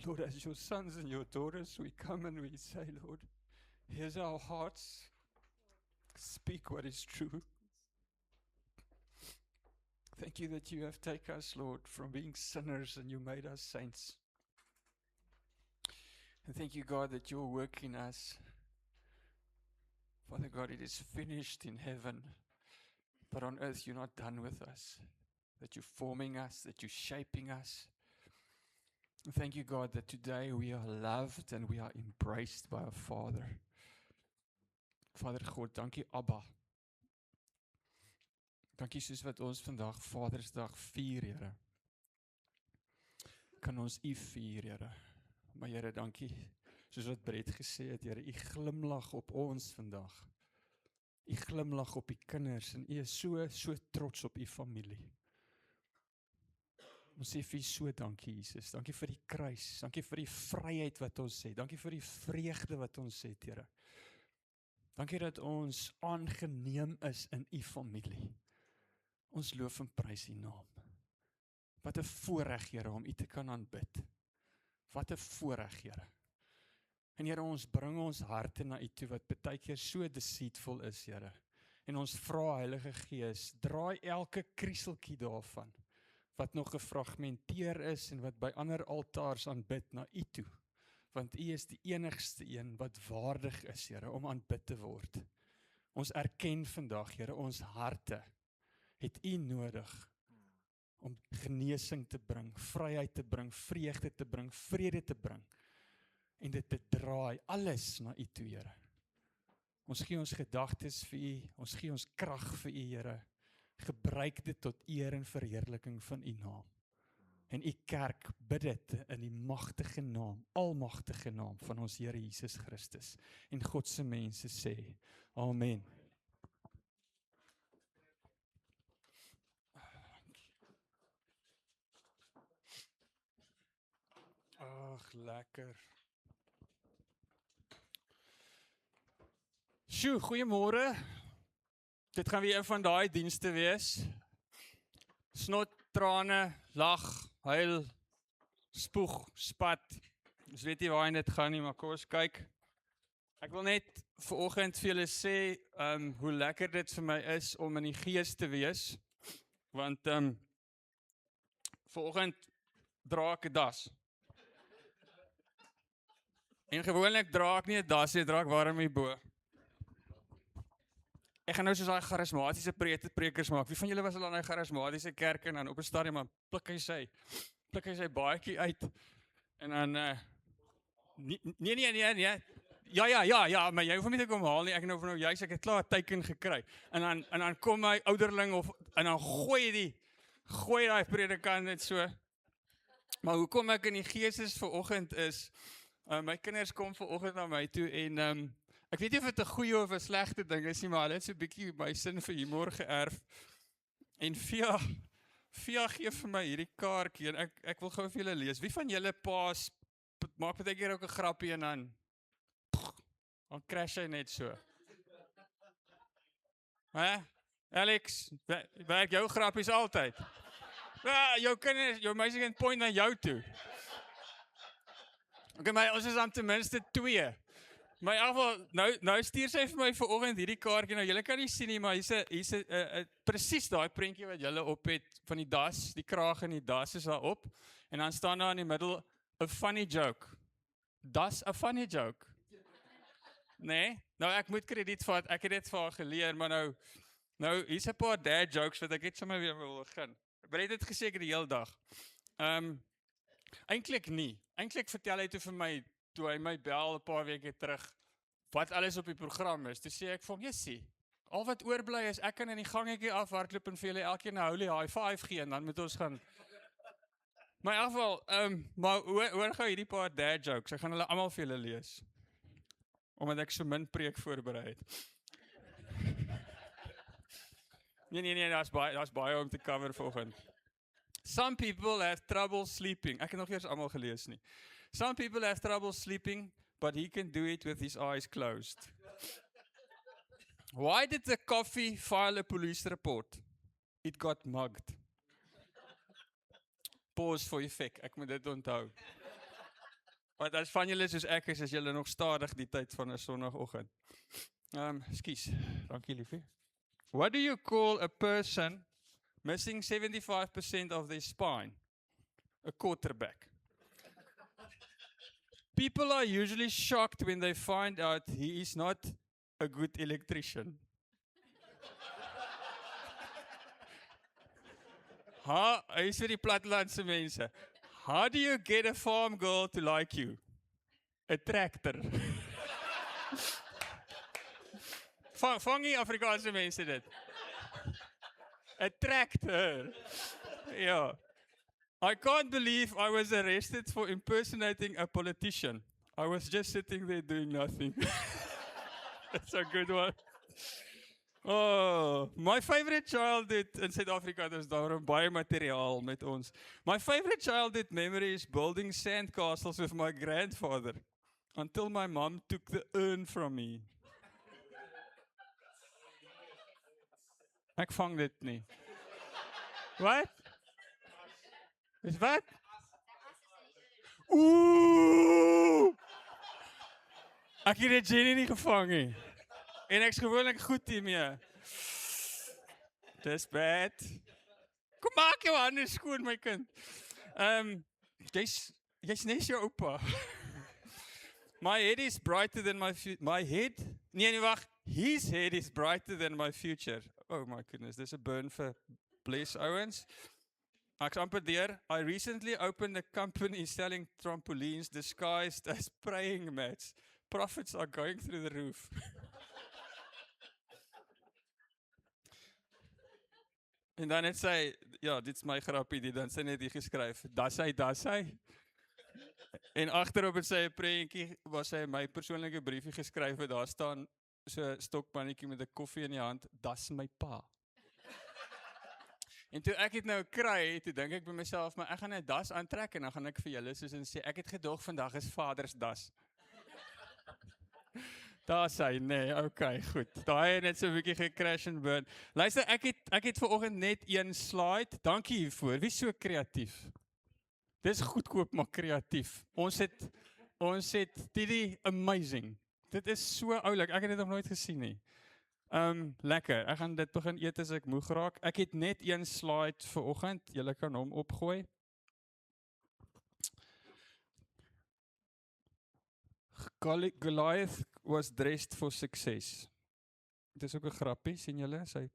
Lord, as your sons and your daughters, we come and we say, Lord, here's our hearts. Speak what is true. Thank you that you have taken us, Lord, from being sinners and you made us saints. And thank you, God, that your work in us, Father God, it is finished in heaven, but on earth you're not done with us, that you're forming us, that you're shaping us. And thank you, God, that today we are loved and we are embraced by our Father. Vader God, dankie Abba. Dankie soos wat ons vandag Vadersdag vier, Here. Kan ons U vier, Here. Maar Here, dankie, soos wat Brett gesê het, Here, U glimlag op ons vandag. U glimlag op U kinders en U is so trots op U familie. Ons sê vir U so dankie, Jesus. Dankie vir die kruis. Dankie vir die vryheid wat ons het. Dankie vir die vreugde wat ons het, Here. Dankie dat ons aangeneem is in U familie. Ons loof en prys U naam. Wat 'n voorreg, Here, om U te kan aanbid. Wat 'n voorreg, Here. En Here, ons bring ons harte na U toe, wat baie keer so deceitful is, Here. En ons vra, Heilige Gees, draai elke krieseltjie daarvan, wat nog gefragmenteer is, en wat by ander altaars aanbid na U toe. Want U is die enigste een wat waardig is, Here, om aanbid te word. Ons erken vandag, Here, ons harte het U nodig om genesing te bring, vryheid te bring, vreugde te bring, vrede te bring, en dit te draai, alles na U toe, Here. Ons gee ons gedagtes vir U, ons gee ons krag vir U, Here. Gebruik dit tot eer en verheerliking van U naam. En U kerk bid dit in die magtige naam, almagtige naam van ons Here Jesus Christus. En God se mense sê, Amen. Ag, lekker. Sjoe, goeiemôre. Dit gaan weer een van daai dienste wees. Snot, trane, lag, huil, spoeg, spat. Ons weet nie waar dit gaan nie, maar kom ons kyk. Ek wil net vanoggend vir julle sê hoe lekker dit vir my is om in die gees te wees. Want vanoggend dra ek 'n das. En gewoonlik dra ek nie 'n das nie, dra ek warm hierbo. Ek gaan nou soos daai charismatiese prekers maak. Wie van julle was al aan 'n charismatiese kerk en dan op 'n stadium dan pluk hy sy baadjie uit en dan nee. Ja, maar jy hoef nie te kom haal nie. Ek nou juist ek het klaar 'n teiken gekry. En dan kom my ouderling en dan gooi daai predikant net so. Maar hoekom ek in die gees is vanoggend is my kinders kom vanoggend na my toe en ek weet nie of dit 'n goeie of 'n slegte ding is nie, maar hulle het so 'n bietjie my sin vir humor geërf. En Via gee vir my hierdie kaartjie en ek wil gou vir julle lees. Wie van julle paas maak baie keer ook 'n grappie en dan crash hy net so. Hè? Alex, werk jou grappies altyd. Ja, jou meisiekind point na jou toe. Okay, maar ons is dan ten minste 2. Maar in ieder geval, nou stuur sy vir my vanoggend hierdie kaartjie. Nou, julle kan nie sien nie, maar hier's 'n presies daai prentjie wat julle op het van die das, die kraag en die das is daar op. En dan staan daar in die middel 'n funny joke. Das 'n funny joke. Nee? Nou ek moet krediet vat. Ek het dit vir haar geleer, maar nou hier's 'n paar dad jokes wat ek net sommer weer wil begin. Ek het dit gesê die hele dag. Eintlik nie. Eintlik vertel hy toe vir my toe hy my bel 'n paar weke terug, wat alles op die program is. Toe sê ek vir hom, jessie, al wat oorbly is, ek kan in die gangetjie afhardloop en vir julle elkeen 'n holy high five gee, en dan moet ons gaan. Maar in ieder geval, maar hoor gou hierdie paar dad jokes, ek gaan hulle almal vir julle lees, omdat ek so min preek voorberei het. Nee, daar's baie om te cover vanoggend. Some people have trouble sleeping. Ek het nog eers almal gelees nie. Some people have trouble sleeping, but he can do it with his eyes closed. Why did the coffee file a police report? It got mugged. Pause for effect, ek moet dit onthou. Want as van julle soos ek is julle nog stadig die tyd van 'n Sondagoggend. Skus. Dankie liefie. What do you call a person missing 75% of their spine? A quarterback. People are usually shocked when they find out he is not a good electrician. Hy is vir die plattelandse mense. How do you get a farm girl to like you? A tractor. Vang die Afrikaanse mense dit. A tractor. Ja. I can't believe I was arrested for impersonating a politician. I was just sitting there doing nothing. That's a good one. Oh, my favorite childhood in South Africa, there's daarom baie materiaal met ons. My favorite childhood memory is building sandcastles with my grandfather until my mom took the urn from me. Ek vang dit nie. Wat? Is wat? Ooh! Ek het dit Jenny nie gevang nie. En ek's gewoonlik goed hiermee. Dis bad. Kom maak jou hande skoon my kind. Jy's net jou oupa. My head is brighter than my head. Nee, wag. His head is brighter than my future. Oh my goodness, there's a burn for Bless Owens. Ek's amper deur. I recently opened a company selling trampolines disguised as praying mats. Profits are going through the roof. En dan het sy, ja, dit is my grappie, die dan sy net hier geskryf, das hy. En agterop het sy 'n prentjie, waar sy my persoonlike briefie geskryf het, daar staan so 'n stokmannetjie met 'n koffie in die hand, das my pa. En toe ek het nou kry, toe dink ek by myself, maar ek gaan 'n das aantrek en dan gaan ek vir julle soos en sê, ek het gedog vandag is Vadersdas. Daar sê, nee, okay, goed. Daai het net so 'n bietjie gecrash and burn. Luister, ek het vanoggend net een slide. Dankie hiervoor. Wie so kreatief? Dis goedkoop maar kreatief. Ons het dit amazing. Dit is so oulik. Ek het dit nog nooit gesien nie. Lekker. Ek gaan dit begin eet as ek moeg raak. Ek het net een slide vanoggend. Julle kan hom opgooi. Goliath was dressed for success. Dit is ook 'n grappie, sien julle? Sy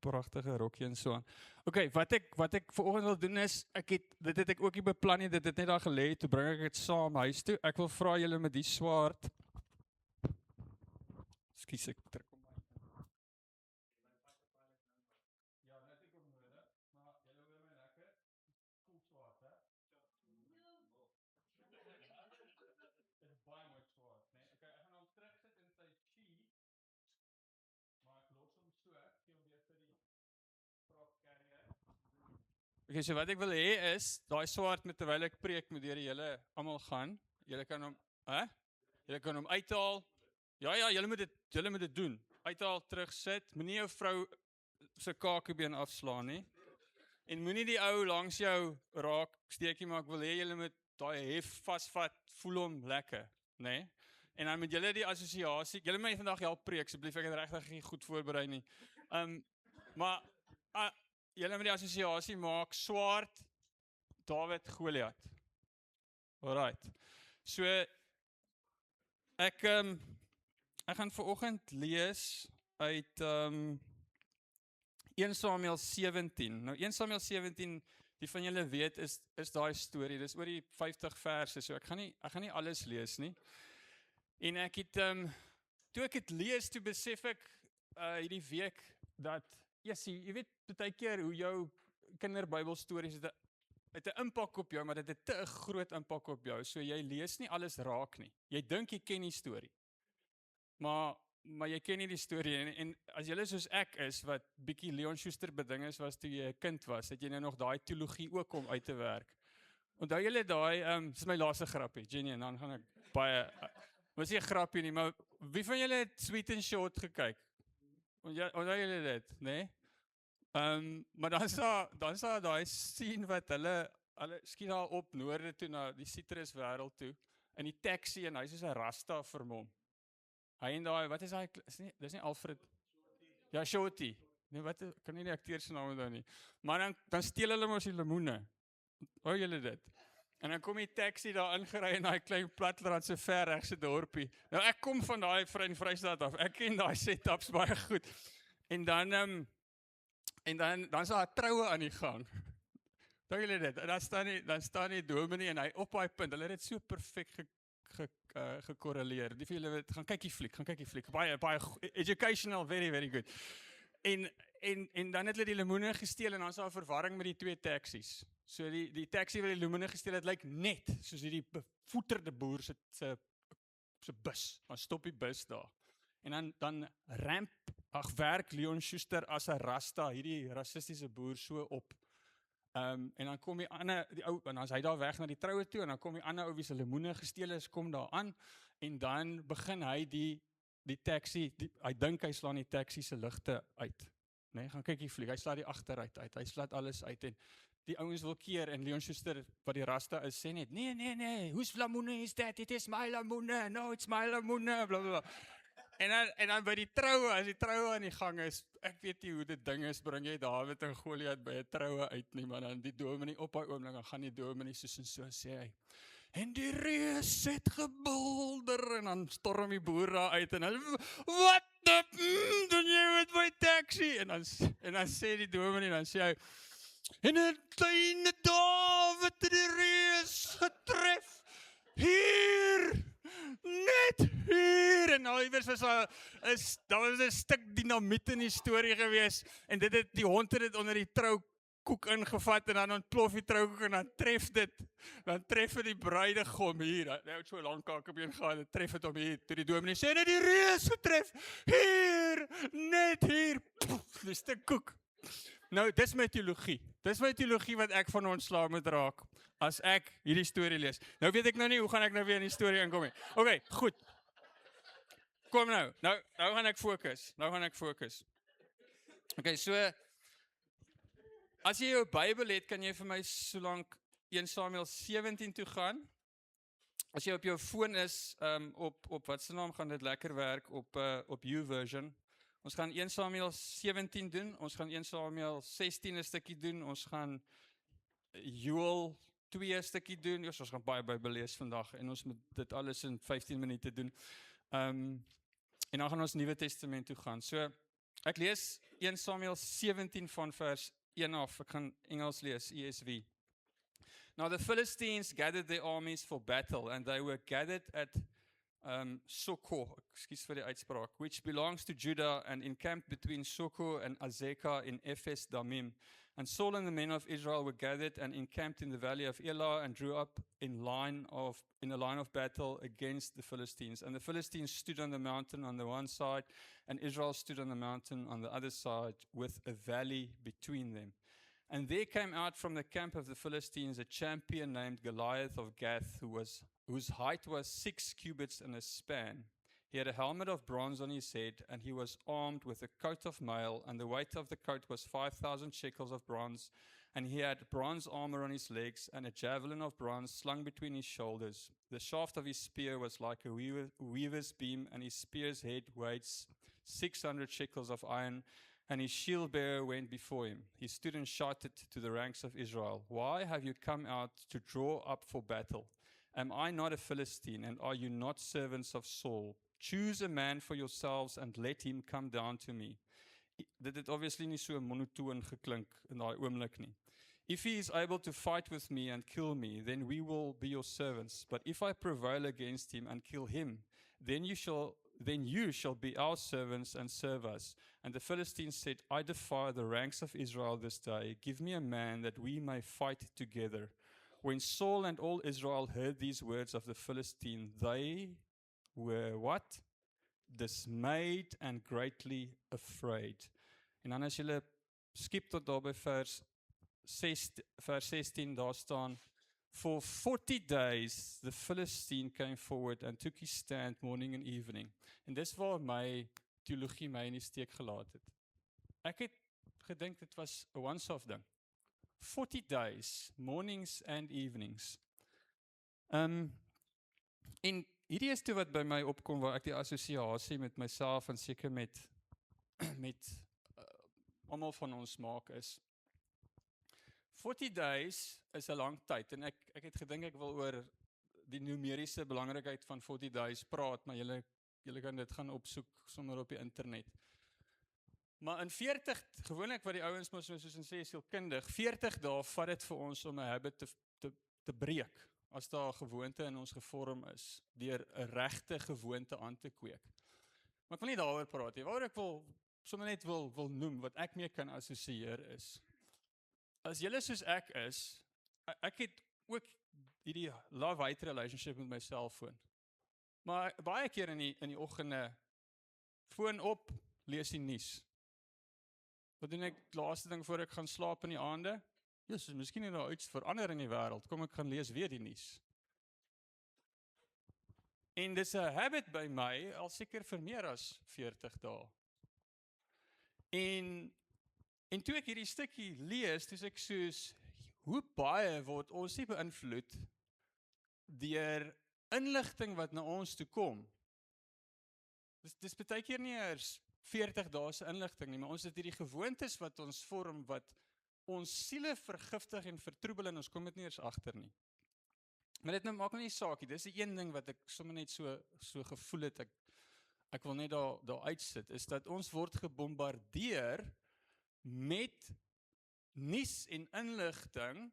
pragtige rokkie en so aan. Okay, wat ek vanoggend wil doen is, dit het ek ook nie beplan nie, dit het net daar gelê, toe bring ek dit saam huis toe. Ek wil vra julle met die swaard. Skus ek trek hom uit. Ja, net ek hom nodig, maar julle hoor my lekker. Cool swaard, hè? Dit is baie mooi swaard, né? Okay, ek gaan hom terugsit in sy sheath. Maar ek los hom so, gee hom weer vir die prop carrier. Okay, so wat ek wil hê is, daai swaard met terwyl ek preek met deur julle almal gaan. Julle kan hom, Julle kan hom uithaal. Ja, julle moet dit doen. Uithaal, terugsit. Moenie jou vrou se kakebeen afslaan nie. En moenie die ou langs jou raak steekie, maar ek wil hê julle moet daai hef vasvat, voel hom lekker, né? En dan met julle die assosiasie, julle moet my vandag help preek, asseblief, ek het regtig nie goed voorberei nie. Maar julle moet die assosiasie maak, swaard, Dawid, Goliat. Alright. So, ek gaan vanoggend lees uit 1 Samuel 17. Nou 1 Samuel 17, die van julle weet, is daai storie. Dis oor die 50 verse, so ek gaan nie alles lees nie. En ek het, toe ek het lees, toe besef ek hierdie week, dat, jy weet, baie keer hoe jou kinderbybelstories het 'n impak op jou, maar dit het te 'n groot impak op jou, so jy lees nie alles raak nie. Jy dink jy ken die storie, maar jy ken nie die storie, en as jy soos ek is, wat bietjie Leon Schuster beding is, was toe jy 'n kind was, het jy nou nog daai teologie ook om uit te werk. Onthou julle daai, dis my laaste grappie, Jenny, en dan gaan ek baie, was nie 'n grappie nie, maar wie van julle het Sweet and Short gekyk? Onthou julle dit, né? Maar dan sa daai scene wat hulle skiet daar op noorde toe na die sitruswêreld toe, in die taxi en hy is soos 'n rasta vermom. Hy en daai, wat is daai, dis nie Alfred, ja, Shorty. Nee, wat, kan nie die akteur se naam onthou nie. Maar dan steel hulle mos die lemoene. Hoor julle dit? En dan kom die taxi daar ingery in daai klein plattelandse verregse dorpie. Nou ek kom van daai Vrystaat af. Ek ken daai setups baie goed. En dan is daar 'n troue aan die gang. Dink julle dit? En dan staan die dominee en hy op daai punt. Hulle het dit so perfek gekorreleer. Die vir julle weet, gaan kyk die fliek. Baie educational, very very good. En dan het hulle die lemoene gesteel en dan is daar 'n verwarring met die twee taksies. So die taxi wat die lemoene gesteel het, lyk net soos hierdie bevoeterde boer se bus. Dan stop die bus daar. En dan werk Leon Schuster as 'n rasta, hierdie rassistiese boer so op. En dan kom die ou, en dan is hy daar weg na die troue toe, en dan kom die ander ou wie se lemoene gesteel is, kom daar aan, en dan begin hy die taxi, hy dink hy slaan die taxi se ligte uit. Nee, gaan kyk die fliek, hy slaat die agteruit uit, hy slaat alles uit, en die ouens wil keer, en Leon Schuster, wat die rasta is, sê net, nee, whose lemoene is that? It is my lemoene, no, it's my lemoene, blablabla. En dan by die troue, as die troue aan die gang is, ek weet nie hoe dit ding is, bring jy Dawid en Goliat by 'n troue uit nie, maar dan die dominee op hy oomblik, dan gaan die dominee soos en so sê hy, en die reus het gebulder, en dan storm die boer daar uit, en hulle, wat doen jy met my taxi? En dan sê die dominee, dan sê hy, en 'n kleine Dawid het die reus getref, hier, net hier, en nou iewers daar was 'n stuk dinamiet in die storie gewees, en die hond het dit onder die troukoek ingevat, en dan ontplof die troukoek, en dan tref het die bruidegom hier, hy het so lank kakebeen gehad, en tref het om hier, toe die dominee sê, net die reus getref, hier, net hier, die stuk koek. Nou, dis my teologie wat ek van ontslae moet raak, as ek hierdie storie lees. Nou weet ek nou nie, hoe gaan ek nou weer in die storie inkom nie. Okay, goed. Kom nou gaan ek fokus. Okay, so, as jy jou Bybel het, kan jy vir my so lank 1 Samuel 17 toe gaan. As jy op jou foon is, op wat se naam gaan dit lekker werk, op YouVersion. Ons gaan 1 Samuel 17 doen, ons gaan 1 Samuel 16 'n stukkie doen, ons gaan Joel 2 'n stukkie doen, ons gaan baie Bybel lees vandag, en ons moet dit alles in 15 minute doen. En dan gaan ons Nuwe Testament toe gaan. So, ek lees 1 Samuel 17 van vers 1 af, ek gaan Engels lees, ESV. Now the Philistines gathered their armies for battle, and they were gathered at Soko, excuse vir die uitspraak, which belongs to Judah, and encamped between Soko and Azekah in Ephes Damim. And Saul and the men of Israel were gathered and encamped in the valley of Elah, and drew up in a line of battle against the Philistines. And the Philistines stood on the mountain on the one side, and Israel stood on the mountain on the other side, with a valley between them. And there came out from the camp of the Philistines a champion named Goliath of Gath, whose height was 6 cubits and a span. He had a helmet of bronze on his head, and he was armed with a coat of mail, and the weight of the coat was 5,000 shekels of bronze, and he had bronze armor on his legs, and a javelin of bronze slung between his shoulders. The shaft of his spear was like a weaver's beam, and his spear's head weighed 600 shekels of iron, and his shield bearer went before him. He stood and shouted to the ranks of Israel, "Why have you come out to draw up for battle? Am I not a Philistine, and are you not servants of Saul? Choose a man for yourselves and let him come down to me." Dit het obviously nie so monotoon geklink in daai oomblik nie. "If he is able to fight with me and kill me, then we will be your servants. But if I prevail against him and kill him, then you shall be our servants and serve us." And the Philistines said, "I defy the ranks of Israel this day. Give me a man that we may fight together." When Saul and all Israel heard these words of the Philistine, they were what? Dismayed and greatly afraid. En dan as jy skip tot daar by vers 16, daar staan, "For 40 days the Philistine came forward and took his stand morning and evening." En dis waar my teologie my in die steek gelaat het. Ek het gedink dit was 'n once-off ding. 40 days, mornings and evenings. En hierdie is toe wat by my opkom, waar ek die assosiasie met myself en seker met met almal van ons maak is, 40 days is 'n lang tyd, en ek het gedink ek wil oor die numeriese belangrikheid van 40 days praat, maar julle kan dit gaan opsoek sommer op die internet. Maar in 40, gewoonlik wat die ouens mos soos in sê sielkundig, 40 dae vat dit vir ons om 'n habit te breek, as daar 'n gewoonte in ons gevorm is, deur 'n regte gewoonte aan te kweek. Maar ek wil nie daaroor praat nie. Waaroor ek sommer net wil noem, wat ek mee kan assosieer is, as julle soos ek is, ek het ook hierdie love-hate relationship met my selfoon. Maar baie keer in die oggende, foon op, lees die nuus. Wat doen ek laaste ding voor ek gaan slaap in die aande? Jesus, miskien het daar iets verander in die wêreld. Kom ek gaan lees weer die nuus. En dis 'n habit by my, al seker vir meer as 40 dae. En toe ek hierdie stukkie lees, toe ek soos, hoe baie word ons nie beïnvloed deur inligting wat na ons toe kom. Dis baie keer nie eers 40 dae se inligting nie, maar ons het hierdie gewoontes wat ons vorm, wat ons siele vergiftig en vertroebel, en ons kom dit nie eers agter nie. Maar dit maak nie saak nie, dis die een ding wat ek sommer net so gevoel het, ek wil net daar uitsit, is dat ons word gebombardeer met nuus en inligting,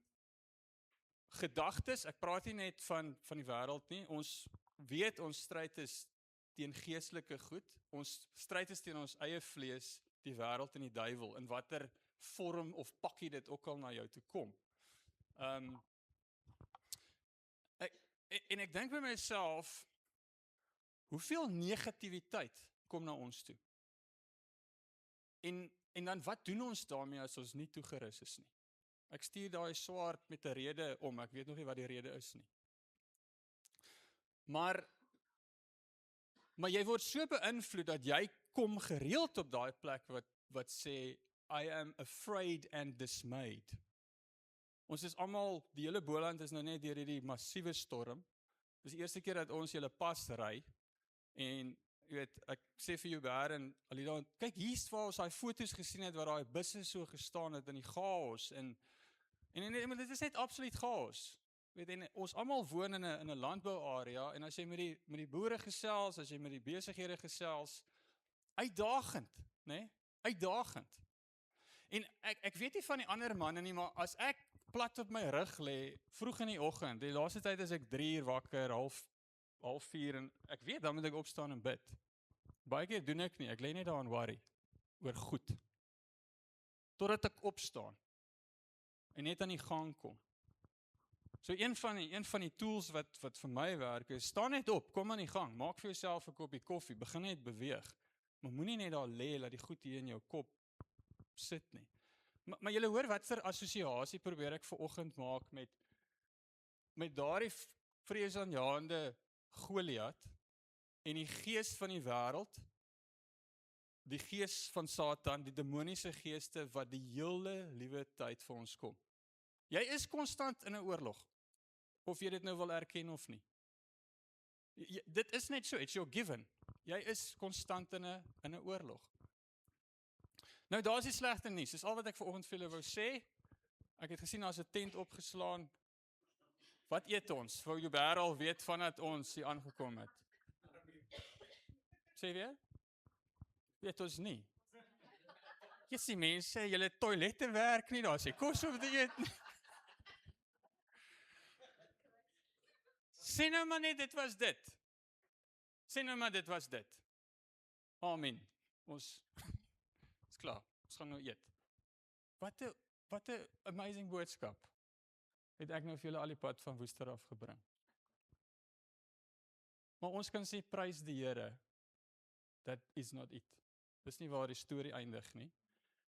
gedagtes, ek praat nie net van die wêreld nie, ons weet ons stryd is teen geestelike goed, ons stryd is teen ons eie vlees, die wêreld en die duiwel, in watter vorm of pakkie dit ook al na jou toe kom. En ek dink by myself, hoeveel negativiteit kom na ons toe? En dan wat doen ons daarmee as ons nie toegerus is nie? Ek stuur daai swaard met 'n rede om, ek weet nog nie wat die rede is nie. Maar jy word so beïnvloed dat jy kom gereeld op daai plek wat sê, I am afraid and dismayed. Ons is almal, die hele Boland is nou net deur hierdie massiewe storm. Dis die eerste keer dat ons julle pas ry, en jy weet, ek sê vir jou Bear en Alida, kyk hier's waar ons daai foto's gesien het, waar daai busse so gestaan het in die chaos, en dit is net absoluut chaos. Weet, en ons almal woon in 'n landbouarea, en as jy met die boere gesels, as jy met die besighede gesels, uitdagend, né? Uitdagend. En ek weet nie van die ander manne nie, maar as ek plat op my rug lê, vroeg in die oggend, die laaste tyd is ek 3 uur wakker, half 4, en ek weet, dan moet ek opstaan en bid. Baie keer doen ek nie, ek lê net daar en worry, oor goed. Totdat ek opstaan, en net aan die gang kom. So een van die tools wat vir my werk is, staan net op, kom aan die gang, maak vir jouself 'n koppie koffie, begin net beweeg, maar moenie net daar lê, laat die goed hier in jou kop sit nie. Maar julle hoor watter assosiasie probeer ek vanoggend maak met daardie vreesaanjaende Goliat en die gees van die wêreld, die gees van Satan, die demoniese geeste wat die hele liewe tyd vir ons kom. Jy is konstant in 'n oorlog, of jy dit nou wil erken of nie. Dit is net so, it's your given. Jy is konstant in 'n oorlog. Nou daar is die slegte nuus, dis al wat ek vanoggend vir julle wou sê. Ek het gesien daar's 'n tent opgeslaan. Wat eet ons? Wou jou Beryl weet vandat ons hier aangekom het. Sê weer? Weet ons nie. Jy sien mense, julle toilette werk nie, daar sê kos om te eet nie. Sê nou maar net, dit was dit. Sê nou maar, dit was dit. Amen. Ons is klaar, ons gaan nou eet. Wat 'n amazing boodskap. Het ek nou vir julle al die pad van Woester af gebring. Maar ons kan sê, prys die Here, that is not it. Dis nie waar die storie eindig nie,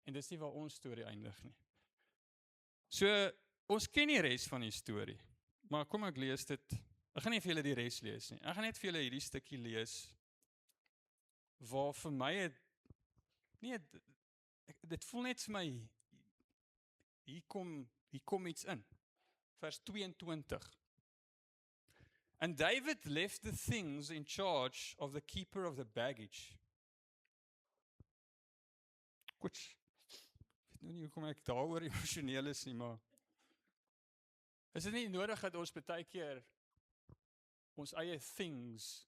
en dis nie waar ons storie eindig nie. So, ons ken die res van die storie, maar kom ek lees dit, ek gaan nie vir julle die res lees nie, ek gaan net vir julle hierdie stukkie lees, waar vir my dit voel net vir my, hier kom iets in, vers 22. And David left the things in charge of the keeper of the baggage. Koets. Ek weet nou nie hoekom ek daaroor emosioneel is nie, maar is dit nie nodig dat ons baie keer ons eie things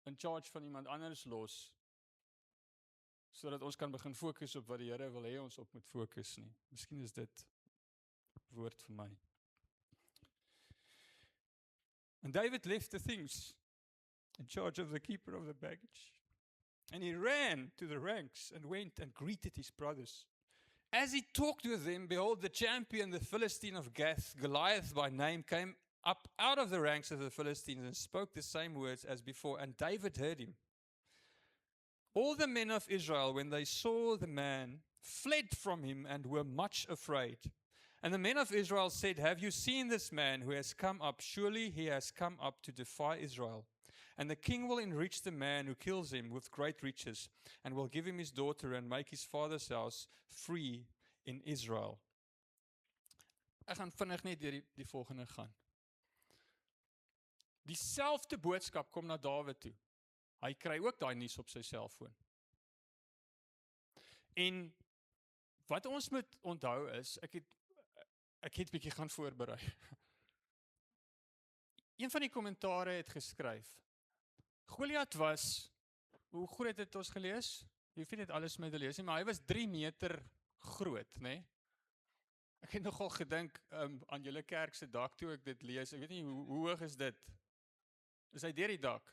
in charge van iemand anders los, sodat ons kan begin fokus op wat die Here wil hê ons op moet fokus nie. Miskien is dit woord vir my. And David left the things in charge of the keeper of the baggage. And he ran to the ranks and went and greeted his brothers. As he talked with them, behold, the champion, the Philistine of Gath, Goliath by name, came up out of the ranks of the Philistines and spoke the same words as before, and David heard him. All the men of Israel, when they saw the man, fled from him and were much afraid. And the men of Israel said, have you seen this man who has come up? Surely he has come up to defy Israel. And the king will enrich the man who kills him with great riches, and will give him his daughter and make his father's house free in Israel. Ek gaan vinnig net deur die volgende gaan. Dieselfde boodskap kom na Dawid toe. Hy kry ook daai nuus op sy selfoon. En wat ons moet onthou is, ek het bietjie gaan voorberei. Een van die kommentare het geskryf, Goliat was, hoe groot het ons gelees? Jy hoef nie dit alles met te lees nie, maar hy was 3 meter groot, né? Ek het nogal gedink aan julle kerk se dak toe ek dit lees. Ek weet nie, hoe hoog is dit? Is hy deur die dak?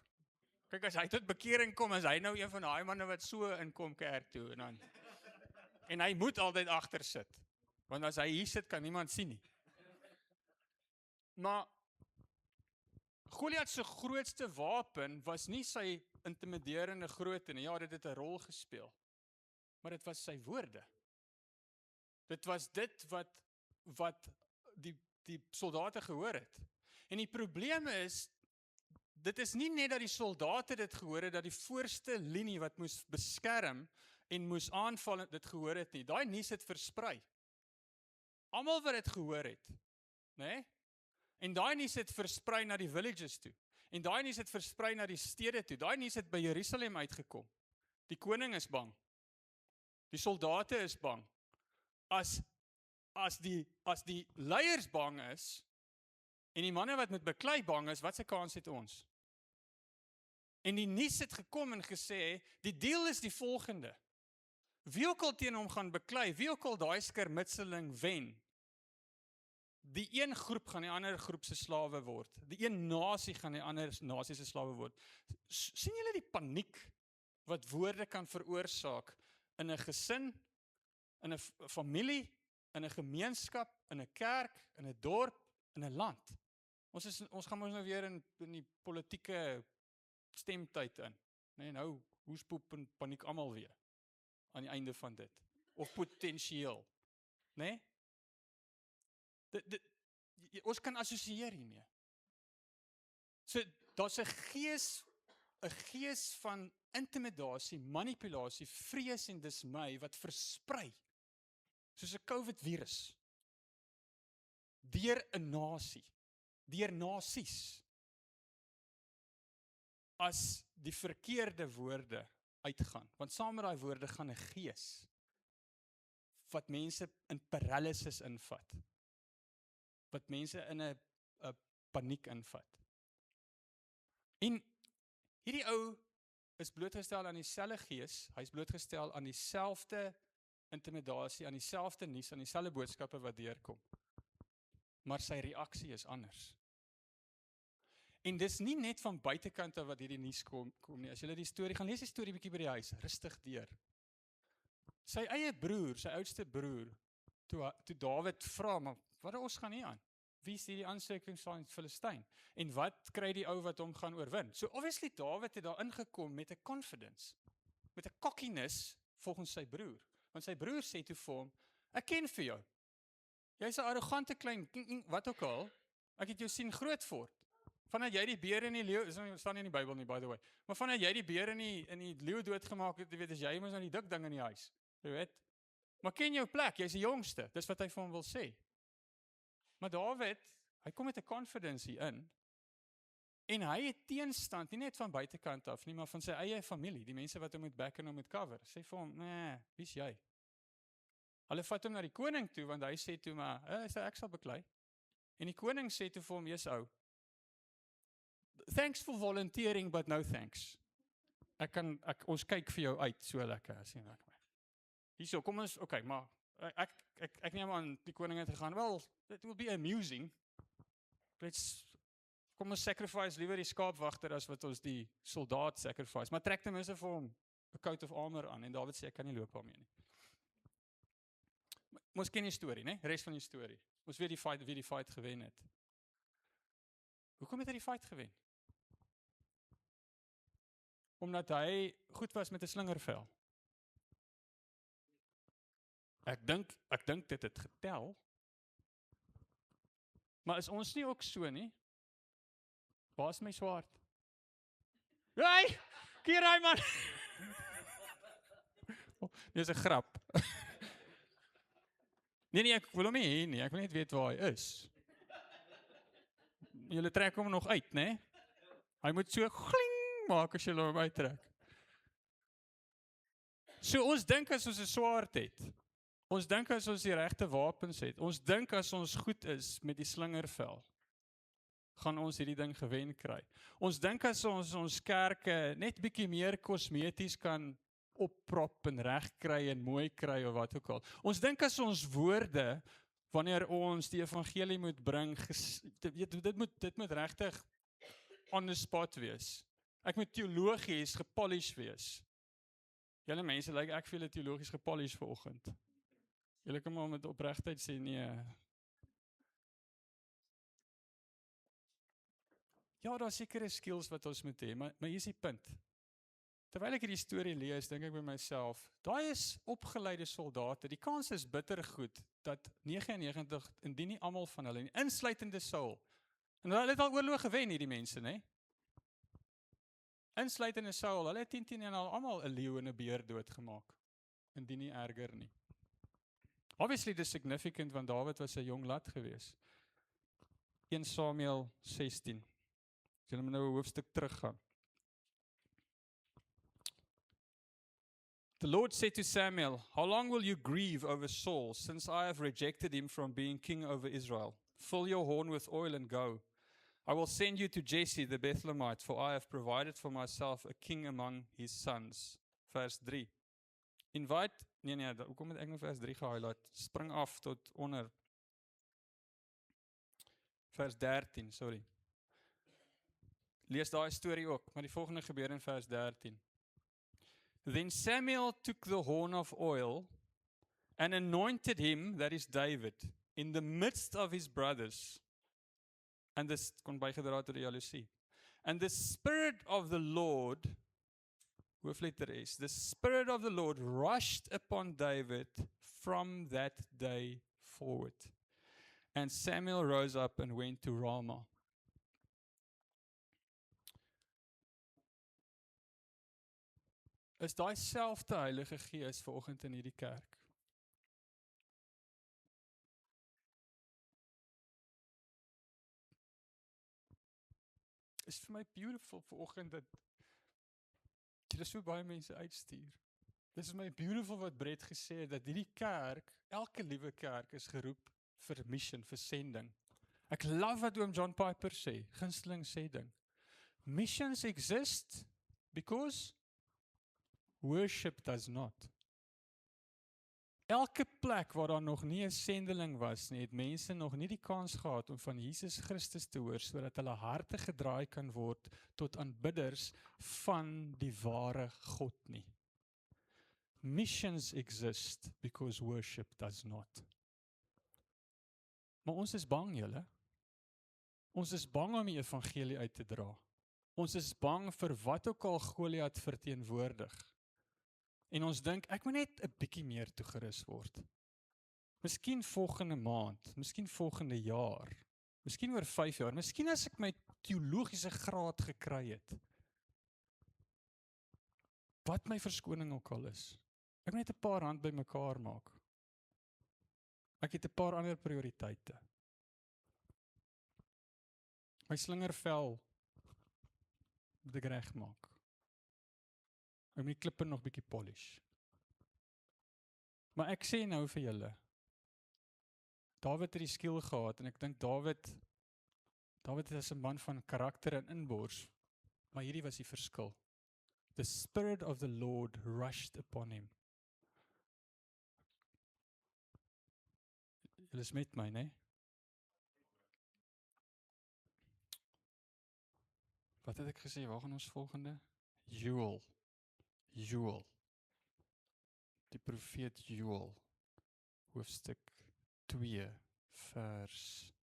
Kyk, as hy tot bekering kom, is hy nou een van daai manne wat so inkom kerk toe, en hy moet altyd agter sit, want as hy hier sit, kan niemand sien nie. Maar Goliat se grootste wapen was nie sy intimiderende grootte nie. Ja, dit het 'n rol gespeel. Maar dit was sy woorde. Dit was dit wat die soldate gehoor het. En die probleem is, dit is nie net dat die soldate dit gehoor het, dat die voorste linie wat moes beskerm en moes aanval, dit gehoor het nie. Daai nuus het versprei. Almal wat dit gehoor het, né? En daai nuus het versprei na die villages toe. En daai nuus het versprei na die stede toe. Daai nuus het by Jerusalem uitgekom. Die koning is bang. Die soldate is bang. As die leiers bang is, en die manne wat moet beklei bang is, wat se kans het ons? En die nuus het gekom en gesê, die deal is die volgende. Wie ook al teen hom gaan beklei, wie ook al daai skermutseling wen, die een groep gaan die ander groep se slawe word. Die een nasie gaan die ander nasie se slawe word. Sien julle die paniek wat woorde kan veroorsaak in 'n gesin, in 'n familie, in 'n gemeenskap, in 'n kerk, in 'n dorp, in 'n land? Ons gaan nou weer in die politieke stemtyd in. Nee, nou, hoespoep en paniek almal weer aan die einde van dit. Of potensieel, né? Ons kan assosieer hiermee. So, daar's 'n gees van intimidasie, manipulasie, vrees en dismay wat versprei, soos 'n COVID-virus, deur 'n nasie, deur nasies, as die verkeerde woorde uitgaan. Want saam met daai woorde gaan 'n gees, wat mense in paralysis invat, wat mense in 'n paniek invat. En hierdie ou is blootgestel aan dieselfde gees, hy is blootgestel aan dieselfde intimidasie, aan dieselfde nuus, aan dieselfde boodskappe wat deurkom. Maar sy reaksie is anders. En dis nie net van buitekant af wat hierdie nuus kom nie. As jy die storie gaan lees, die storie bietjie by die huis, rustig deur. Sy eie broer, sy oudste broer, toe Dawid vra, maar wat ons gaan hier aan? Wie is hierdie aansteking van Filistyn? En wat kry die ou wat hom gaan oorwin? So obviously Dawid het daar ingekom met 'n confidence, met 'n cockiness volgens sy broer. Want sy broer sê toe vir hom, ek ken vir jou. Jy's 'n arrogante klein, wat ook al, ek het jou sien groot word. Vanuit jy die beer en die leeu, dit staan nie in die Bybel nie, by the way, maar vanuit jy die beer en die leeu doodgemaak het, jy weet, as jy mos nou die dik ding in die huis, jy weet. Maar ken jou plek, jy's die jongste, dis wat hy vir hom wil sê. Maar Dawid, hy kom met 'n confidence hier in, En hy het teenstand, nie net van buitekant af nie, maar van sy eie familie, die mense wat hom moet back en hom moet cover. Sê vir hom, nee, wie's jy? Hulle vat hom na die koning toe, want hy sê toe maar, ek sal beklei. En die koning sê toe vir hom, yes ou, thanks for volunteering, but no thanks. Ons kyk vir jou uit, so lekker, sê ek my. Hierso, kom ons, okay, maar, ek neem aan, die koning het gegaan, well, it will be amusing. Kom ons sacrifice liewer die skaapwagter as wat ons die soldaat sacrifice, maar trek ten minste vir hom 'n coat of armor aan, en Dawid sê, ek kan nie loop daarmee nie. Ons ken die storie, né? Res van die storie. Ons weet wie die fight gewen het. Hoekom het hy die fight gewen? Omdat hy goed was met 'n slingervel. Ek dink dit het getel. Maar is ons nie ook so nie? Waar is my swaard? Hey! Keer hy man! Dit is 'n grap. Nee, ek wil hom nie hê nie, ek wil net weet waar hy is. Julle trek hom nog uit, né? Hy moet so gling maak as julle hom uittrek. So ons dink as ons 'n swaard het. Ons dink as ons die regte wapens het. Ons dink as ons goed is met die slingervel, gaan ons hierdie ding gewen kry. Ons dink as ons kerke net bietjie meer kosmeties kan opprop en reg kry en mooi kry of wat ook al. Ons dink as ons woorde, wanneer ons die evangelie moet bring, dit moet regtig on the spot wees. Ek moet teologies gepolish wees. Julle mense, ek voel teologies gepolish vanoggend. Julle kan maar met opregtheid sê, nee. Ja, daar sekere skills wat ons moet hê, maar hier is die punt. Terwyl ek hierdie storie lees, dink ek by myself, daai is opgeleide soldate, die kans is bitter goed, dat 99, indien nie almal van hulle, insluitende Saul, en hulle het al oorlog gewen hierdie mense, né? Insluitende Saul, hulle het 10 en al almal 'n leeu en 'n beer doodgemaak, indien nie erger nie. Obviously, dit is significant, want Dawid was 'n jong lad gewees. 1 Samuel 16. Julle moet nou 'n hoofstuk teruggaan. The Lord said to Samuel, "How long will you grieve over Saul, since I have rejected him from being king over Israel? Fill your horn with oil and go. I will send you to Jesse the Bethlehemite, for I have provided for myself a king among his sons." Vers 3. Hoekom het ek nou vers 3 gehighlight? Spring af tot onder. Vers 13, sorry. Lees daai storie ook, maar die volgende gebeur in vers 13. Then Samuel took the horn of oil and anointed him, that is David, in the midst of his brothers. And this kon bygedra tot die jaloesie. And the Spirit of the Lord, hoofletter S, the Spirit of the Lord rushed upon David from that day forward. And Samuel rose up and went to Ramah. Is daai selfde Heilige Gees vanoggend in hierdie kerk? Is vir my beautiful vanoggend dat jy so baie mense uitstuur. Dit is my beautiful wat Brett gesê het, dat hierdie kerk, elke liewe kerk is geroep vir mission, vir sending. Ek love wat oom John Piper sê, gunsteling sê ding. Missions exist because worship does not. Elke plek waar daar nog nie 'n sendeling was nie, het mense nog nie die kans gehad om van Jesus Christus te hoor, sodat hulle harte gedraai kan word tot aanbidders van die ware God nie. Missions exist because worship does not. Maar ons is bang, julle. Ons is bang om die evangelie uit te dra. Ons is bang vir wat ook al Goliat verteenwoordig. En ons dink, ek moet net 'n bietjie meer toegerus word. Miskien volgende maand, miskien volgende jaar, miskien oor 5 jaar, miskien as ek my teologiese graad gekry het. Wat my verskoning ook al is. Ek moet net 'n paar rand bymekaar maak. Ek het 'n paar ander prioriteite. My slingervel moet ek regmaak. Ek moet die klippe nog bietjie polish. Maar ek sê nou vir julle, Dawid het die skill gehad, en ek dink Dawid is 'n man van karakter en inbors, maar hierdie was die verskil. The Spirit of the Lord rushed upon him. Julle is met my, né? Wat het ek gesê? Waar gaan ons volgende? Joel. Die profeet Joel. Hoofstuk 2, vers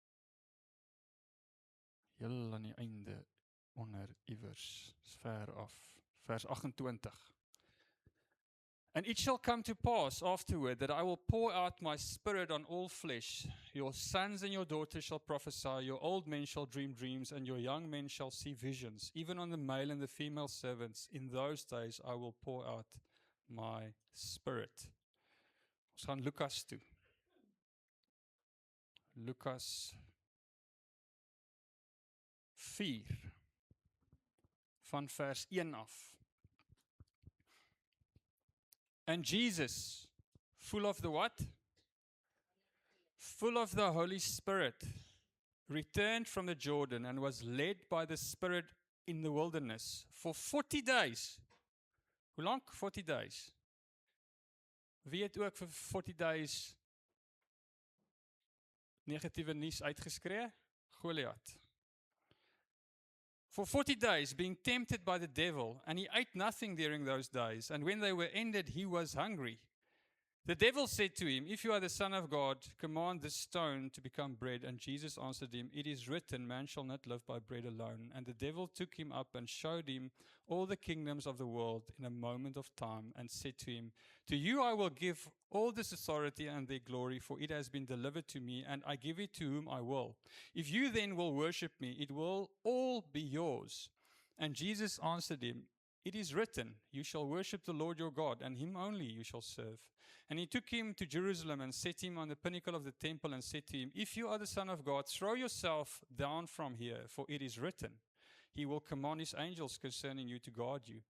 heel aan die einde onder iewers, ver af, vers 28. And it shall come to pass afterward that I will pour out my spirit on all flesh. Your sons and your daughters shall prophesy, your old men shall dream dreams, and your young men shall see visions. Even on the male and the female servants, in those days I will pour out my spirit. Ons gaan Lukas toe. Lukas 4, van vers 1 af. And Jesus, full of the what? Full of the Holy Spirit, returned from the Jordan and was led by the Spirit in the wilderness for 40 days. Hoe lank? 40 days. Wie het ook vir 40 days negatiewe nuus uitgeskree? Goliat. For 40 days, being tempted by the devil, and he ate nothing during those days, and when they were ended, he was hungry. The devil said to him, If you are the Son of God, command this stone to become bread. And Jesus answered him, It is written, man shall not live by bread alone. And the devil took him up and showed him all the kingdoms of the world in a moment of time, and said to him, To you I will give all this authority and their glory, for it has been delivered to me, and I give it to whom I will. If you then will worship me, it will all be yours. And Jesus answered him, It is written, You shall worship the Lord your God, and him only you shall serve. And he took him to Jerusalem and set him on the pinnacle of the temple and said to him, If you are the Son of God, throw yourself down from here, for it is written, He will command his angels concerning you to guard you.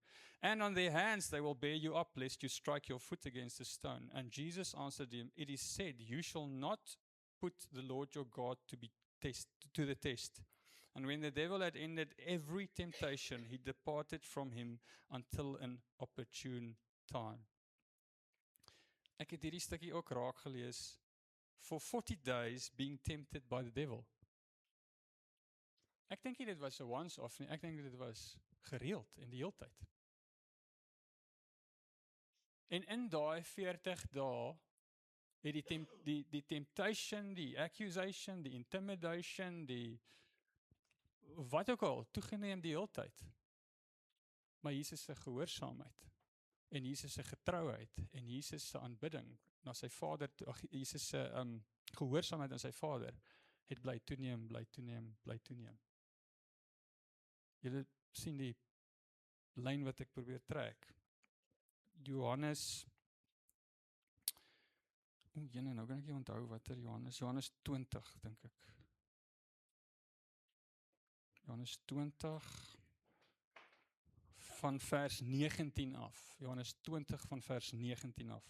And on their hands they will bear you up, lest you strike your foot against a stone. And Jesus answered him, It is said, You shall not put the Lord your God to the test. And when the devil had ended every temptation, he departed from him until an opportune time. Ek het hierdie stukkie ook raak gelees, for 40 days being tempted by the devil. Ek dink nie dit was 'n once-off nie, ek dink dit was gereeld en die hele tyd. En in daai 40 dae het die temptation, die accusation, die intimidation, die wat ook al, toegeneem die hele tyd. Maar Jesus se gehoorsaamheid, en Jesus se getrouheid, en Jesus se aanbidding na sy Vader, Jesus se gehoorsaamheid aan sy Vader, het bly toeneem. Julle sien die lyn wat ek probeer trek. Johannes, nou kan ek nie onthou watter Johannes 20, dink ek. Johannes 20, van vers 19 af. Johannes 20 van vers 19 af.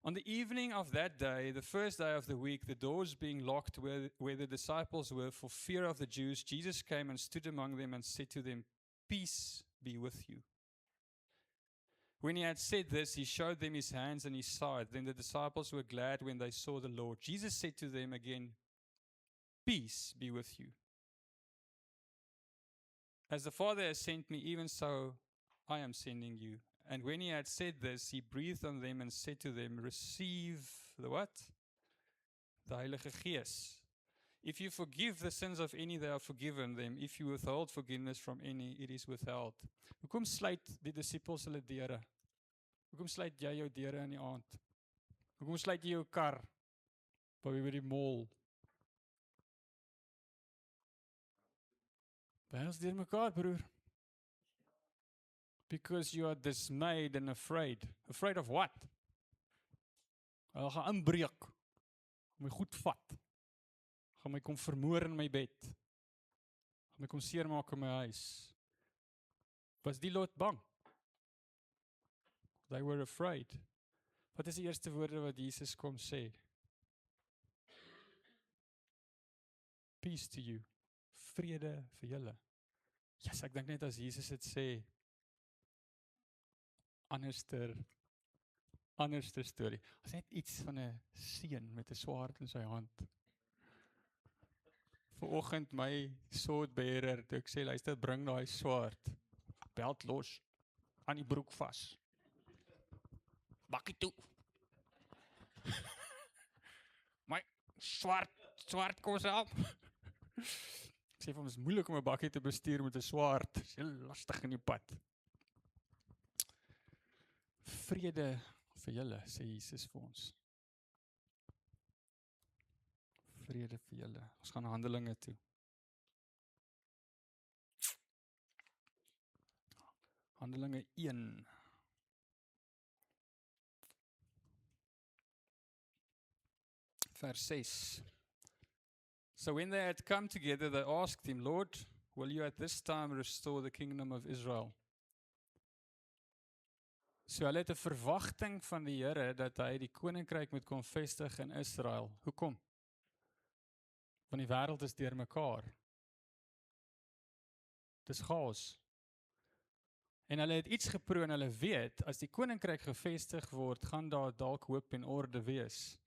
On the evening of that day, the first day of the week, the doors being locked where the disciples were for fear of the Jews, Jesus came and stood among them and said to them, Peace be with you. When he had said this, he showed them his hands and his side. Then the disciples were glad when they saw the Lord. Jesus said to them again, Peace be with you. As the Father has sent me, even so I am sending you. And when he had said this, he breathed on them and said to them, Receive the what? The Heilige Gees. If you forgive the sins of any, they are forgiven them. If you withhold forgiveness from any, it is withheld. Hoekom sluit die disippels hulle deure? Hoekom sluit jy jou deure in die aand? Hoekom sluit jy jou kar by die mall? By ons deur mekaar, broer. Because you are dismayed and afraid. Afraid of what? Hulle gaan inbreek, my goed vat, gaan my kom vermoor in my bed, gaan my kom seermaak in my huis, Was die lot bang? They were afraid. Wat is die eerste woorde wat Jesus kom sê? Peace to you. Vrede vir julle. Yes, ek dink net as Jesus dit sê, anderster storie. As net iets van 'n seun met 'n swaard in sy hand. Vanoggend my swordbearer, toe ek sê, luister, bring daai swaard. Beld los, aan die broek vas. Bakkie toe. My swaard kos help. Ek sê vir hom, is moeilik om 'n bakkie te bestuur met 'n swaard. Dis heel lastig in die pad. Vrede vir julle, sê Jesus vir ons. Vrede vir julle. Ons gaan Handelinge toe. Handelinge 1. Vers 6. So when they had come together, they asked him, Lord, will you at this time restore the kingdom of Israel? So hulle het 'n verwagting van die Here dat hy die koninkryk moet kom vestig in Israel. Hoekom? Want die wêreld is deurmekaar. Dis chaos. En hulle het iets geproe en hulle weet, as die koninkryk gevestig word, gaan daar dalk hoop en orde wees.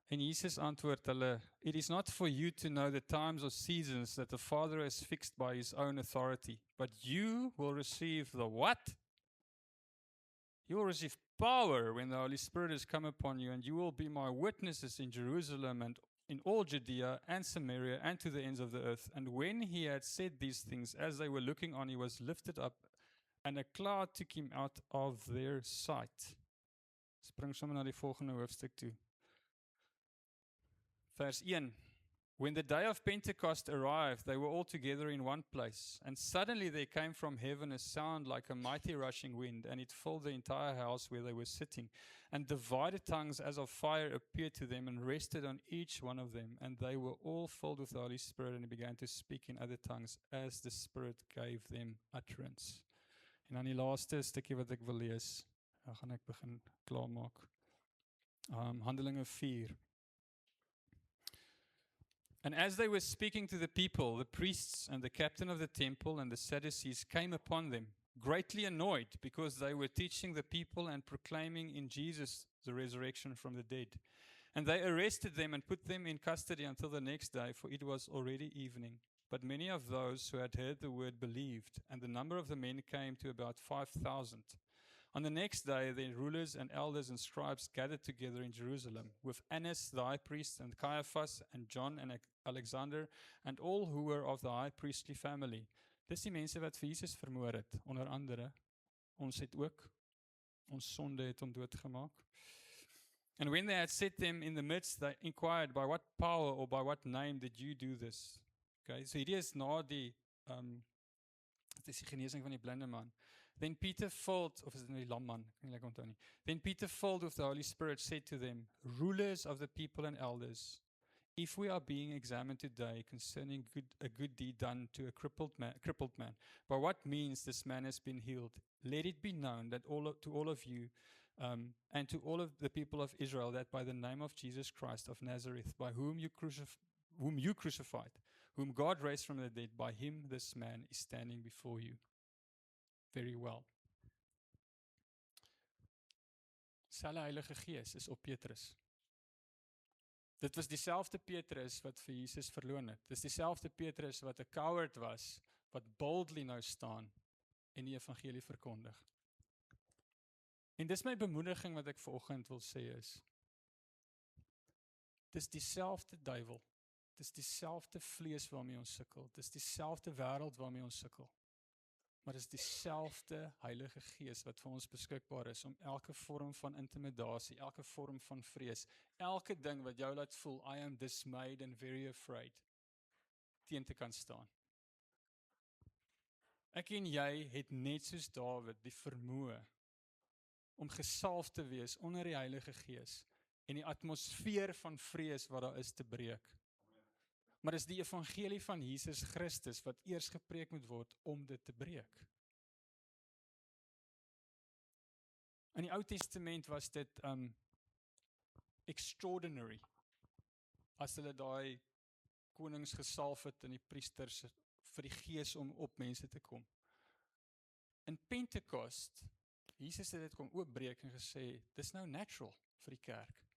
En Jesus antwoord hulle, it is not for you to know the times or seasons that the Father has fixed by his own authority, but you will receive the what? You will receive power when the Holy Spirit has come upon you, and you will be my witnesses in Jerusalem and in all Judea and Samaria and to the ends of the earth. And when he had said these things, as they were looking on, he was lifted up, and a cloud took him out of their sight. Spring sommer na die volgende hoofstuk toe. Vers 1. When the day of Pentecost arrived, they were all together in one place. And suddenly there came from heaven a sound like a mighty rushing wind, and it filled the entire house where they were sitting. And divided tongues as of fire appeared to them and rested on each one of them. And they were all filled with the Holy Spirit and began to speak in other tongues as the Spirit gave them utterance. En dan die laaste stukkie wat ek wil lees. Dan gaan ek begin klaarmaak. Handelinge 4. And as they were speaking to the people, the priests and the captain of the temple and the Sadducees came upon them, greatly annoyed because they were teaching the people and proclaiming in Jesus the resurrection from the dead. And they arrested them and put them in custody until the next day, for it was already evening. But many of those who had heard the word believed, and the number of the men came to about 5,000. On the next day, the rulers and elders and scribes gathered together in Jerusalem with Annas the high priest and Caiaphas and John and Alexander and all who were of the high priestly family. Dis die mense wat vir Jesus vermoor het, onder andere. Ons het ook. Ons sonde het hom doodgemaak. And when they had set them in the midst, they inquired, by what power or by what name did you do this? Okay, so hierdie is na die, dit is die genesing van die blinde man. Then Peter filled, of is it die lam man? Then Peter filled with the Holy Spirit said to them, rulers of the people and elders, if we are being examined today concerning a good deed done to a crippled man, by what means this man has been healed, let it be known that to all of you and to all of the people of Israel that by the name of Jesus Christ of Nazareth, by whom you crucified, whom God raised from the dead, by him this man is standing before you. Very well. Selfe Heilige Gees is op Petrus. Dit was dieselfde Petrus wat vir Jesus verloon het. Dis dieselfde Petrus wat 'n coward was, wat boldly nou staan en die evangelie verkondig. En dis my bemoediging wat ek vanoggend wil sê is, dis dieselfde duiwel, dis dieselfde vlees waarmee ons sukkel, dis dieselfde wêreld waarmee ons sukkel. Maar dis dieselfde Heilige Gees wat vir ons beskikbaar is om elke vorm van intimidasie, elke vorm van vrees, elke ding wat jou laat voel, I am dismayed and very afraid, teen te kan staan. Ek en jy het net soos Dawid die vermoë om gesalf te wees onder die Heilige Gees en die atmosfeer van vrees wat daar is te breek. Maar dis die evangelie van Jesus Christus wat eers gepreek moet word om dit te breek. In die Ou Testament was dit extraordinary, as hulle daai konings gesalf het en die priesters vir die gees om op mense te kom. In Pentecost, Jesus het dit kom oopbreek en gesê, dis nou natural vir die kerk.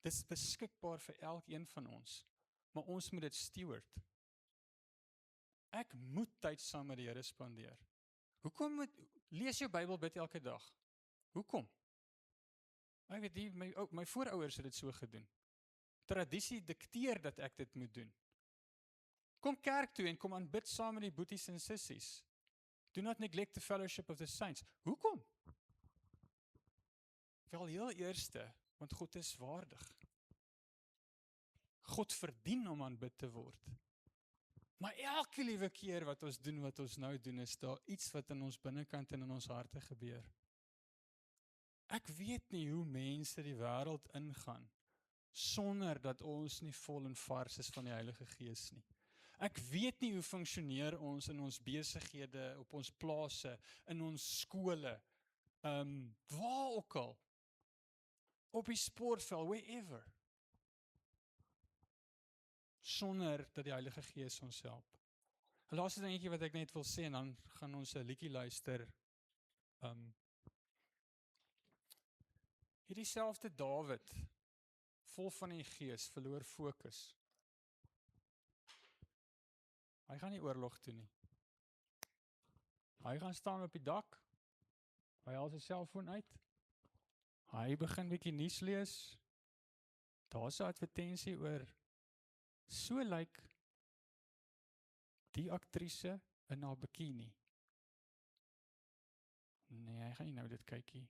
Dis beskikbaar vir elkeen van ons, maar ons moet dit steward. Ek moet tyd saam met die Here spandeer. Hoekom lees jou Bybel, bid elke dag? Hoekom? Ek weet, my voorouers het dit so gedoen. Tradisie dikteer dat ek dit moet doen. Kom kerk toe en kom aanbid saam met die boeties en sissies. Do not neglect the fellowship of the saints. Hoekom? Wel heel eerste, want God is waardig. God verdien om aanbid te word. Maar elke liewe keer wat ons nou doen, is daar iets wat in ons binnekant en in ons harte gebeur. Ek weet nie hoe mense die wêreld ingaan, sonder dat ons nie vol en vars is van die Heilige Gees nie. Ek weet nie hoe funksioneer ons in ons besighede, op ons plase, in ons skole, waar ook al, op die sportveld, wherever, sonder dat die Heilige Gees ons help. 'n Laaste dingetjie wat ek net wil sê, en dan gaan ons 'n liedjie luister. Hierdie selfde Dawid, vol van die Gees, verloor fokus. Hy gaan nie oorlog toe nie. Hy gaan staan op die dak, hy haal sy selfoon uit, hy begin bietjie nuus lees, daar's 'n advertensie oor, so lyk die aktrise in haar bikini. Nee, hy gaan nie nou dit kykie.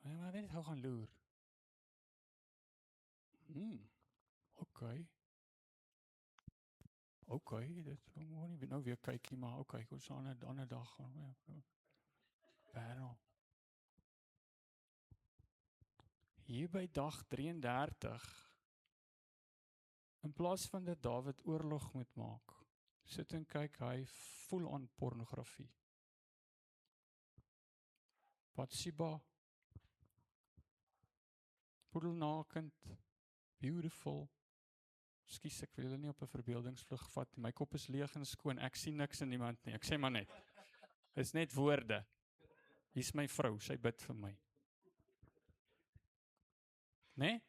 Maar weet hy gaan loer. Okay, dit moet nie nou weer kykie, maar okay, goed, so 'n ander dag. Parel. Hier by dag 33, in plaas van dat Dawid oorlog moet maak, sit en kyk hy voel aan pornografie. Bathsheba, poedelnakend, beautiful. Skus, ek wil julle nie op 'n verbeeldingsvlug vat nie. My kop is leeg en skoon, ek sien niks in niemand nie. Ek sê maar net. Is net woorde. Hier's my vrou, sy bid vir my. Nee?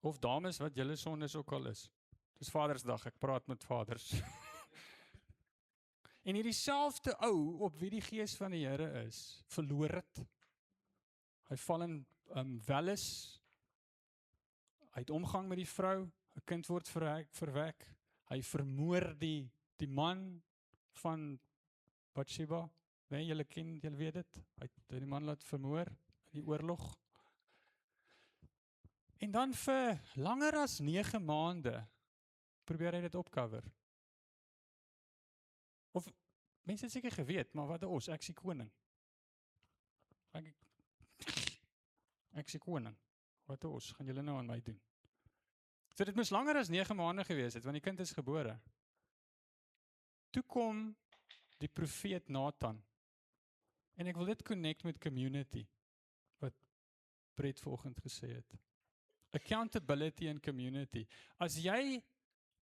Of dames wat julle sondes ook al is. Dis Vadersdag, ek praat met vaders. En hierdie selfde ou op wie die Gees van die Here is, verloor het. Hy val in welis. Hy het omgang met die vrou, 'n kind word verwek. Hy vermoor die man van Bathsheba. Nee, julle weet dit. Hy het die man laat vermoor in die oorlog. En dan vir langer as 9 maande probeer hy dit opcover. Of mense het seker geweet, maar wat ons, ek is die koning. Ek is die koning. Wat ons, gaan julle nou aan my doen? So dit moes langer as 9 maande gewees het, want die kind is gebore. Toe kom die profeet Nathan. En ek wil dit connect met community, wat Brett vanoggend gesê het. Accountability and community. As jy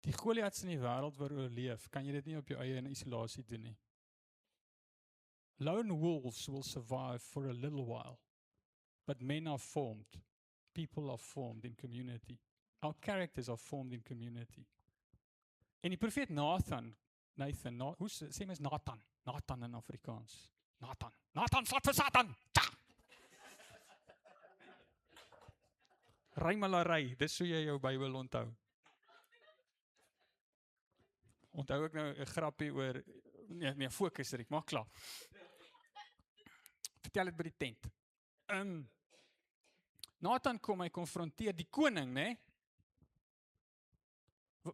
die Goliaths in die wêreld wil oorleef, kan jy dit nie op jou eie in isolasie doen nie. Lone wolves will survive for a little while, but men are formed. People are formed in community. Our characters are formed in community. En die profeet Nathan, hoe sê mens Nathan? Nathan in Afrikaans. Nathan vat vir Satan! Rymelarij, dis hoe jy jou Bybel onthou. Onthou ek nou 'n grappie oor, nee, fokus Riek, maak klaar. Vertel dit by die tent. Nathan kom, hy konfronteer die koning, né?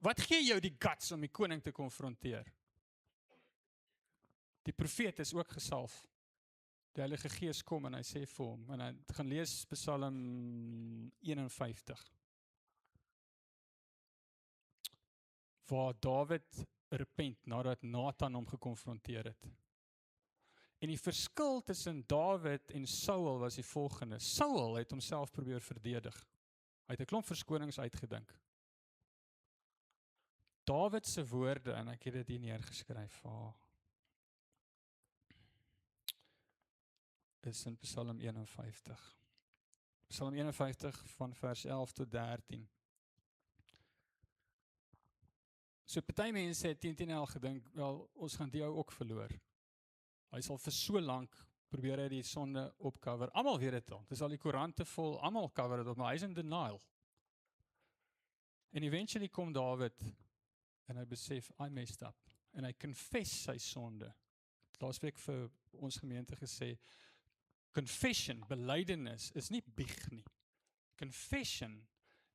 Wat gee jou die guts om die koning te konfronteer? Die profeet is ook gesalf. Die Heilige Gees kom en hy sê vir hom, en hy gaan lees Psalm 51, waar Dawid repent nadat Nathan hom gekonfronteer het. En die verskil tussen Dawid en Saul was die volgende. Saul het homself probeer verdedig. Hy het 'n klomp verskonings uitgedink. Dawid se woorde, en ek het dit hier neergeskryf, is in Psalm 51. Psalm 51 van vers 11 tot 13. So party mense het teen gedink, wel, ons gaan die ou ook verloor. Hy sal vir so lank probeer hy die sonde opcover. Almal weet dit al. Dis al die koerante vol, almal cover dit op, maar hy is in denial. En eventually kom Dawid en hy besef, I messed up. En hy confess sy sonde. Laasweek vir ons gemeente gesê, confession, belydenis, is nie bieg nie. Confession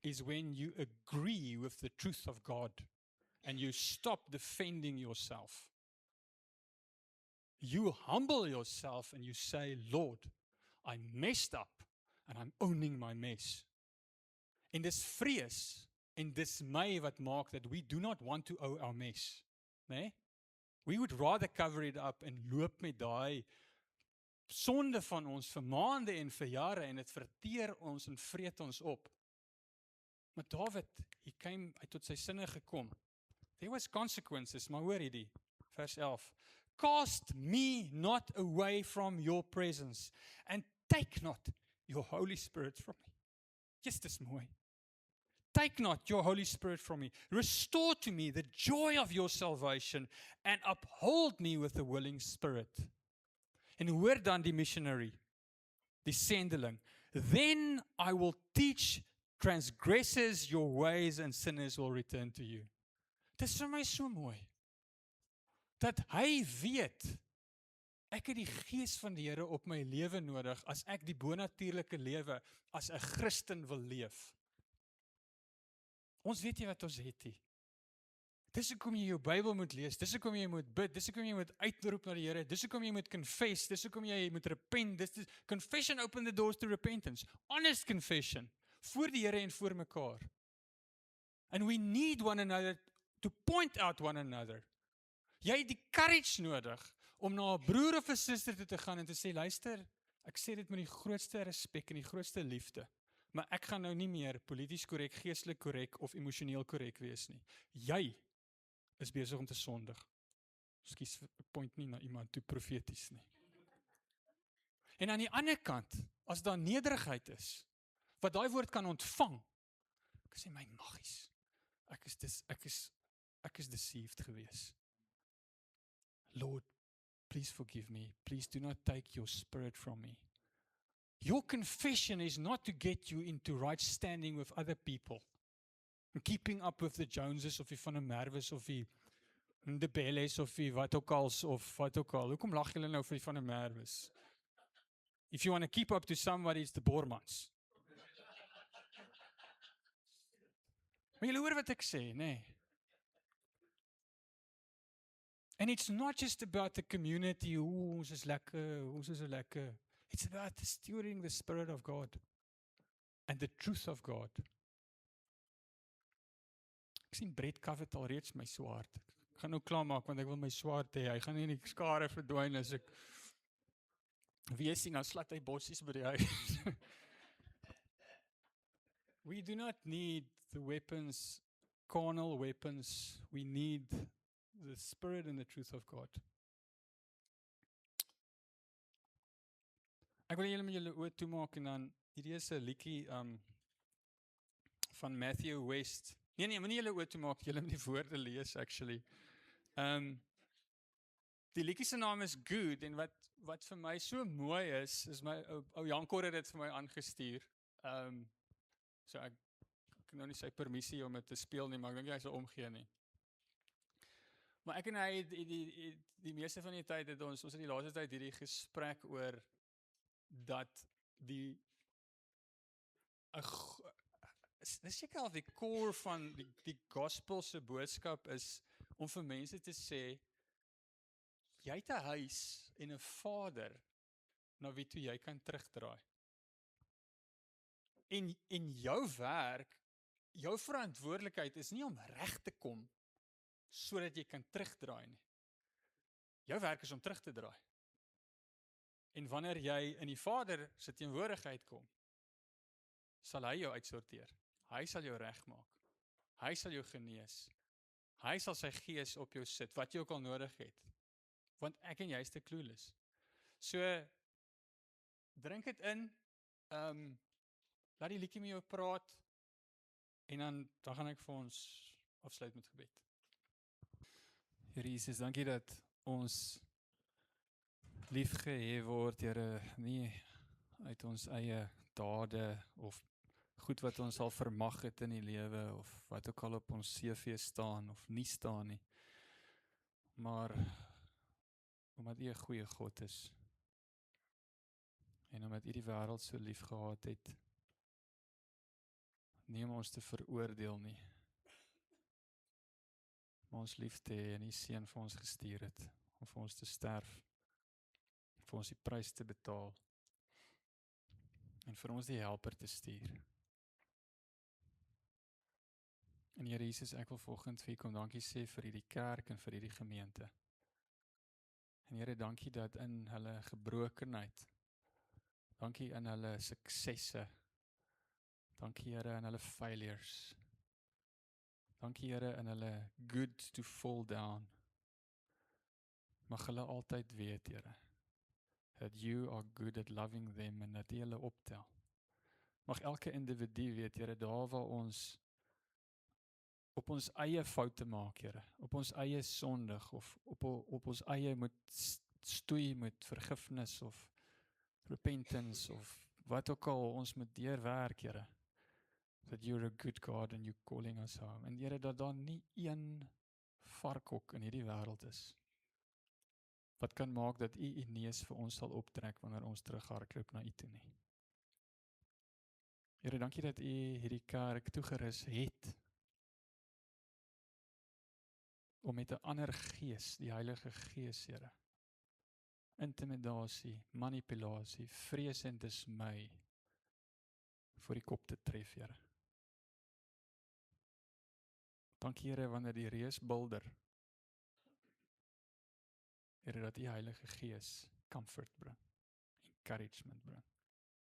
is when you agree with the truth of God and you stop defending yourself. You humble yourself and you say, Lord, I messed up and I'm owning my mess. En dis vrees en dismay wat maak that we do not want to owe our mess. Nee? We would rather cover it up en loop met daai sonde van ons vir maande en vir jare en dit verteer ons en vreet ons op. Maar Dawid, hy het tot sy sinne gekom. There was consequences, maar hoor hierdie, vers 11. Cast me not away from your presence and take not your Holy Spirit from me. Just dis mooi. Take not your Holy Spirit from me. Restore to me the joy of your salvation and uphold me with a willing spirit. En hoor dan die missionary, die sendeling. Then I will teach transgressors your ways and sinners will return to you. Dit is vir my so mooi. Dat hy weet, ek het die gees van die Here op my lewe nodig, as ek die bonatuurlike lewe as 'n Christen wil leef. Ons weet nie wat ons het nie. Dis hoekom jy jou Bybel moet lees, dis hoekom jy moet bid, dis hoekom jy moet uitroep na die Here, dis hoekom jy moet confess, dis hoekom jy moet repent, confession open the doors to repentance, honest confession, voor die Here en voor mekaar. And we need one another to point out one another. Jy het die courage nodig om na 'n broer of 'n suster toe te gaan en te sê, luister, ek sê dit met die grootste respek en die grootste liefde, maar ek gaan nou nie meer polities korrek, geestelik korrek of emosioneel korrek wees nie. Jy is besig om te sondig. Ekskuus, ek point nie na iemand toe profeties nie. En aan die ander kant, as daar nederigheid is, wat daai woord kan ontvang, ek sê my maggies, ek is deceived gewees. Lord, please forgive me. Please do not take your spirit from me. Your confession is not to get you into right standing with other people. And keeping up with the Joneses of die van der Merwes of die De Belles of die wat ook al. Hoekom lag julle nou vir die van der Merwes? If you want to keep up to somebody, it's the Bormans. Maar julle hoor wat ek sê, nee. And it's not just about the community, ons is lekker. It's about stewarding the Spirit of God and the truth of God. Ek sien Brett cover al reeds my swaard. Ek gaan nou klaarmaak, want ek wil my swaard hê. Hy gaan nie in die skare verdwyn as ek wees sien, dan slat hy bossies by die huis. We do not need the weapons, carnal weapons. We need the Spirit and the truth of God. Ek wil julle met julle oë toemaak en dan, hierdie is 'n liedjie van Matthew West. Nee, moenie julle oë toemaak, julle moet die woorde lees actually. Die liedjie se naam is Good en wat vir my so mooi is my ou Jankor het dit vir my aangestuur. So ek nou nie sy permissie om dit te speel nie, maar ek dink hy sal omgee nie. Maar ek en hy die meeste van die tyd het ons het die laaste tyd hierdie gesprek oor dat dis seker al die core van die gospel se boodskap is om vir mense te sê, jy het 'n huis en 'n Vader na wie toe jy kan terugdraai. En jou werk, jou verantwoordelikheid is nie om reg te kom sodat jy kan terugdraai nie. Jou werk is om terug te draai. En wanneer jy in die Vader se teenwoordigheid kom, sal hy jou uitsorteer. Hy sal jou regmaak. Hy sal jou genees. Hy sal sy gees op jou sit, wat jy ook al nodig het. Want ek en jy is te clueless. So, drink dit in, laat die liedjie met jou praat, en dan gaan ek vir ons afsluit met gebed. Here Jesus, dankie dat ons liefgehê word, Here, nie uit ons eie dade, of goed wat ons al vermag het in die lewe, of wat ook al op ons CV staan, of nie staan nie, maar omdat U 'n goeie God is, en omdat U die wêreld so lief gehad het, nie om ons te veroordeel nie, maar ons lief te hê en U seun vir ons gestuur het, om vir ons te sterf, vir ons die prys te betaal, en vir ons die helper te stuur. En Here Jesus, ek wil vanoggend vir U kom dankie sê vir hierdie kerk en vir hierdie gemeente. En Here, dankie dat in hulle gebrokenheid, dankie in hulle suksesse, dankie Here in hulle failures, dankie Here in hulle good to fall down, mag hulle altyd weet, Here, that You are good at loving them en dat U hulle optel. Mag elke individu weet, Here, daar waar ons op ons eie foute maak, Here, op ons eie sondig, of op ons eie moet stoei met vergifnis, of repentance, of wat ook al ons moet deurwerk, Here, that You're a good God and You're calling us home. En Here, dat daar nie een varkhok in hierdie wêreld is, wat kan maak dat U neus vir ons sal optrek, wanneer ons terughardloop na U toe nie. Here, dankie dat U hierdie kerk toegerus het, om met 'n ander gees, die Heilige Gees, Here, intimidasie, manipulasie, vrees en dismay, voor die kop te tref, Here. Dankie Here, wanneer die reus bulder, Here, dat U Heilige Gees comfort bring, encouragement bring,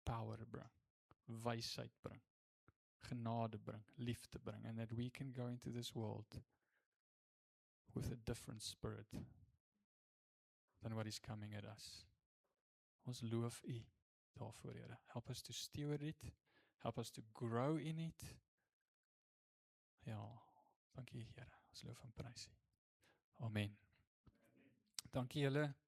power bring, wysheid bring, genade bring, liefde bring, and that we can go into this world with a different spirit than what is coming at us. Ons loof U daarvoor, Here. Help us to steward it, help us to grow in it. Ja, dankie Here, ons loof en prys U. Amen. Dankie julle.